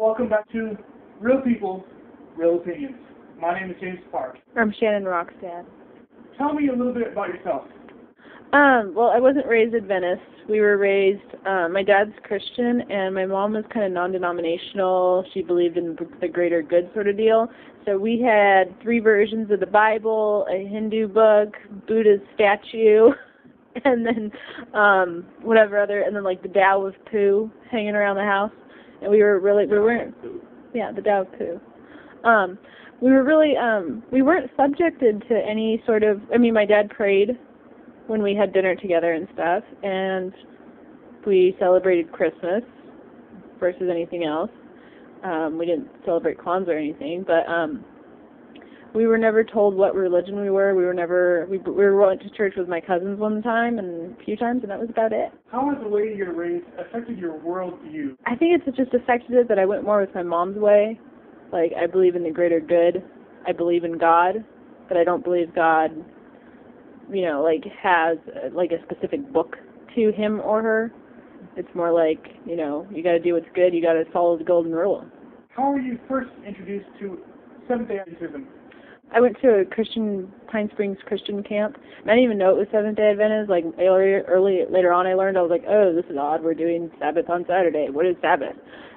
Welcome back to Real People, Real Opinions. My name is James Park. I'm Shannon Rockstad. Tell me a little bit about yourself. Well, I wasn't raised Adventist. We were raised, my dad's Christian, and my mom was kind of non-denominational. She believed in the greater good sort of deal. So we had 3 versions of the Bible, a Hindu book, Buddha's statue, and then whatever other, and then like the Tao of Pooh hanging around the house. And we weren't, yeah, the Tao of Pooh. We weren't subjected to any sort of, my dad prayed when we had dinner together and stuff, and we celebrated Christmas versus anything else. We didn't celebrate Kwanzaa or anything, but we were never told what religion we were. We went to church with my cousins one time and a few times, and that was about it. How has the way you're raised affected your worldview? I think it's just affected it that I went more with my mom's way. Like, I believe in the greater good. I believe in God, but I don't believe God, has a specific book to him or her. It's more like, you got to do what's good. You got to follow the golden rule. How were you first introduced to Seventh-day Adventism? I went to a Pine Springs Christian camp, and I didn't even know it was Seventh-day Adventist. Like, later on I learned, I was like, oh, this is odd. We're doing Sabbath on Saturday. What is Sabbath?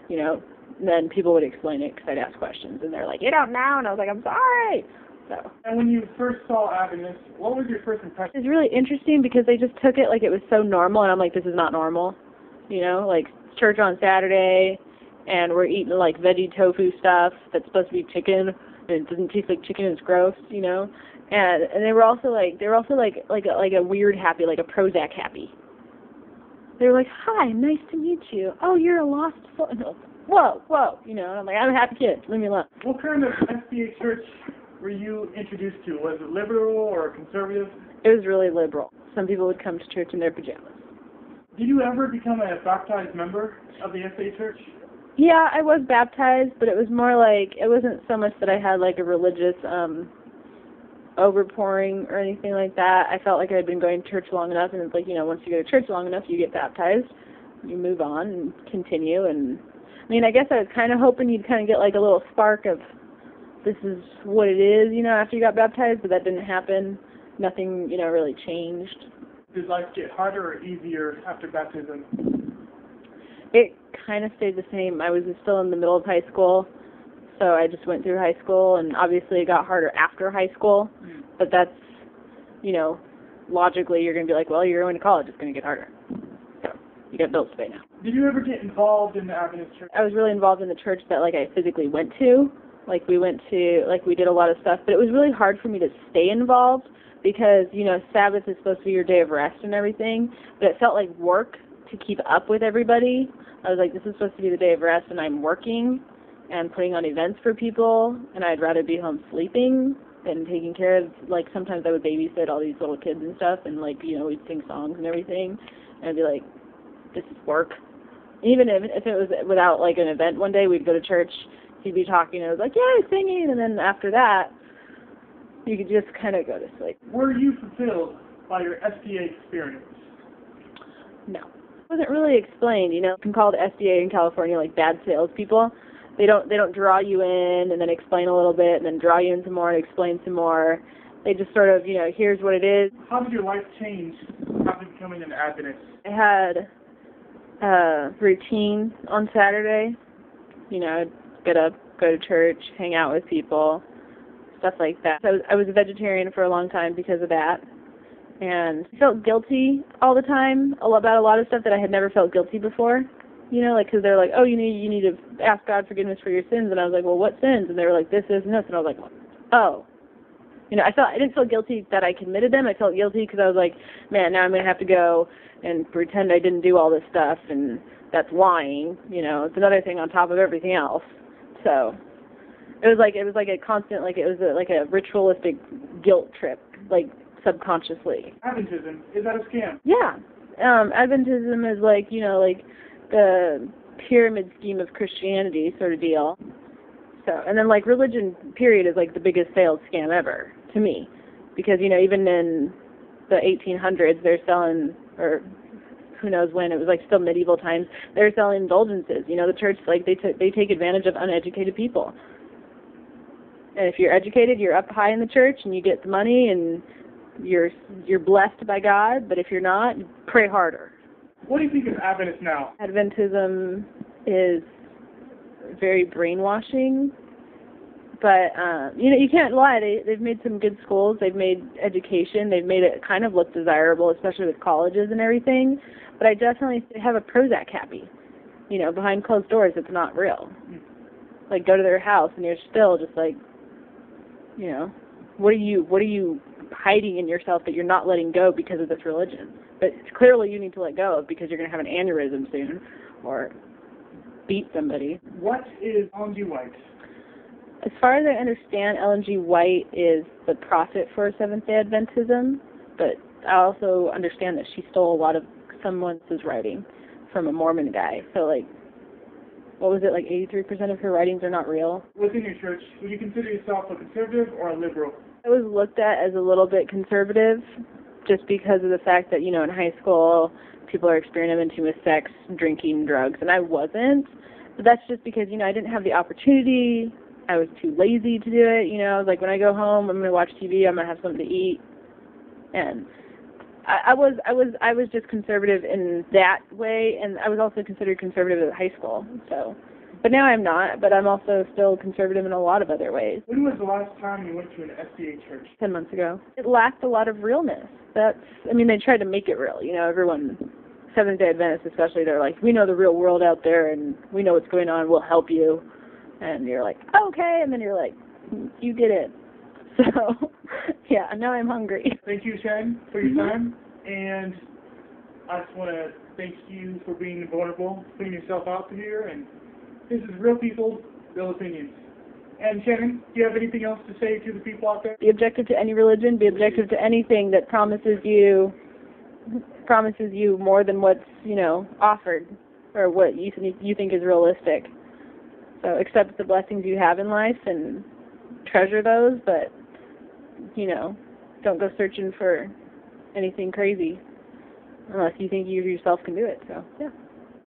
And then people would explain it because I'd ask questions, and they're like, you don't know, and I was like, I'm sorry. So. And when you first saw Adventists, what was your first impression? It was really interesting because they just took it like it was so normal, and I'm like, this is not normal. Like church on Saturday, and we're eating like veggie tofu stuff that's supposed to be chicken, and it doesn't taste like chicken, it's gross, And they were also like a weird happy, like a Prozac happy. They were like, hi, nice to meet you. Oh, you're a lost soul. Whoa, and I'm like, I'm a happy kid, leave me alone. What kind of SDA church were you introduced to? Was it liberal or conservative? It was really liberal. Some people would come to church in their pajamas. Did you ever become a baptized member of the SDA church? Yeah, I was baptized, but it was more like, it wasn't so much that I had like a religious overpouring or anything like that. I felt like I had been going to church long enough, and it's like, once you go to church long enough, you get baptized, you move on and continue. And I guess I was kind of hoping you'd kind of get like a little spark of this is what it is, after you got baptized, but that didn't happen. Nothing, really changed. Did life get harder or easier after baptism? It kind of stayed the same. I was still in the middle of high school, so I just went through high school, and obviously it got harder after high school, but that's, logically you're going to be like, well, you're going to college, it's going to get harder. So, you got bills to pay now. Did you ever get involved in the Adventist church? I was really involved in the church that, I physically went to. We did a lot of stuff, but it was really hard for me to stay involved because, Sabbath is supposed to be your day of rest and everything, but it felt like work to keep up with everybody. I was like, this is supposed to be the day of rest, and I'm working and putting on events for people, and I'd rather be home sleeping than taking care of, sometimes I would babysit all these little kids and stuff, and, we'd sing songs and everything, and I'd be like, this is work. Even if it was without, an event one day, we'd go to church, he'd be talking, and I was like, yay, singing, and then after that, you could just kind of go to sleep. Were you fulfilled by your SDA experience? No. It wasn't really explained, You can call the SDA in California, bad salespeople. They don't draw you in and then explain a little bit and then draw you in some more and explain some more. They just sort of, here's what it is. How did your life change after becoming an Adventist? I had a routine on Saturday. I'd get up, go to church, hang out with people, stuff like that. So I was a vegetarian for a long time because of that. And I felt guilty all the time about a lot of stuff that I had never felt guilty before. Because they're like, oh, you need to ask God forgiveness for your sins. And I was like, well, what sins? And they were like, this, and this. And I was like, oh. I didn't feel guilty that I committed them. I felt guilty because I was like, man, now I'm going to have to go and pretend I didn't do all this stuff, and that's lying. It's another thing on top of everything else. So it was like a constant, it was a ritualistic guilt trip, subconsciously. Adventism, is that a scam? Yeah. Adventism is the pyramid scheme of Christianity sort of deal. So, and then religion period is the biggest sales scam ever to me, because even in the 1800s they're selling, or who knows when. It was like still medieval times. They were selling indulgences. You know, the church, like, they take advantage of uneducated people. And if you're educated, you're up high in the church and you get the money and you're blessed by God. But if you're not, pray harder. What do you think of Adventists now? Adventism is very brainwashing. But, you know, you can't lie. They've made some good schools. They've made education. They've made it kind of look desirable, especially with colleges and everything. But I definitely have a Prozac happy. You know, behind closed doors, it's not real. Like, go to their house and you're still just like, you know, what are you hiding in yourself that you're not letting go because of this religion? But clearly you need to let go because you're going to have an aneurysm soon or beat somebody. What is Ellen G. White? As far as I understand, Ellen G. White is the prophet for Seventh-day Adventism, but I also understand that she stole a lot of someone else's writing from a Mormon guy. So, like, what was it, like 83% of her writings are not real? Within your church, would you consider yourself a conservative or a liberal? I was looked at as a little bit conservative just because of the fact that, you know, in high school, people are experimenting with sex, drinking, drugs, and I wasn't. But that's just because, you know, I didn't have the opportunity. I was too lazy to do it, you know. Like, when I go home, I'm going to watch TV, I'm going to have something to eat. And I was just conservative in that way, and I was also considered conservative at high school. So, but now I'm not, but I'm also still conservative in a lot of other ways. When was the last time you went to an SDA church? 10 months ago. It lacked a lot of realness. I mean, they tried to make it real, you know, everyone, Seventh-day Adventists especially, they're like, we know the real world out there, and we know what's going on, we'll help you. And you're like, okay, and then you're like, you did it. So, yeah, now I'm hungry. Thank you, Shannon, for your time, and I just want to thank you for being vulnerable, putting yourself out here, and this is real people, real opinions. And Shannon, do you have anything else to say to the people out there? Be objective to any religion, be objective to anything that promises you more than what's, you know, offered, or what you think is realistic. So accept the blessings you have in life and treasure those, but, you know, don't go searching for anything crazy unless you think you yourself can do it. So, yeah.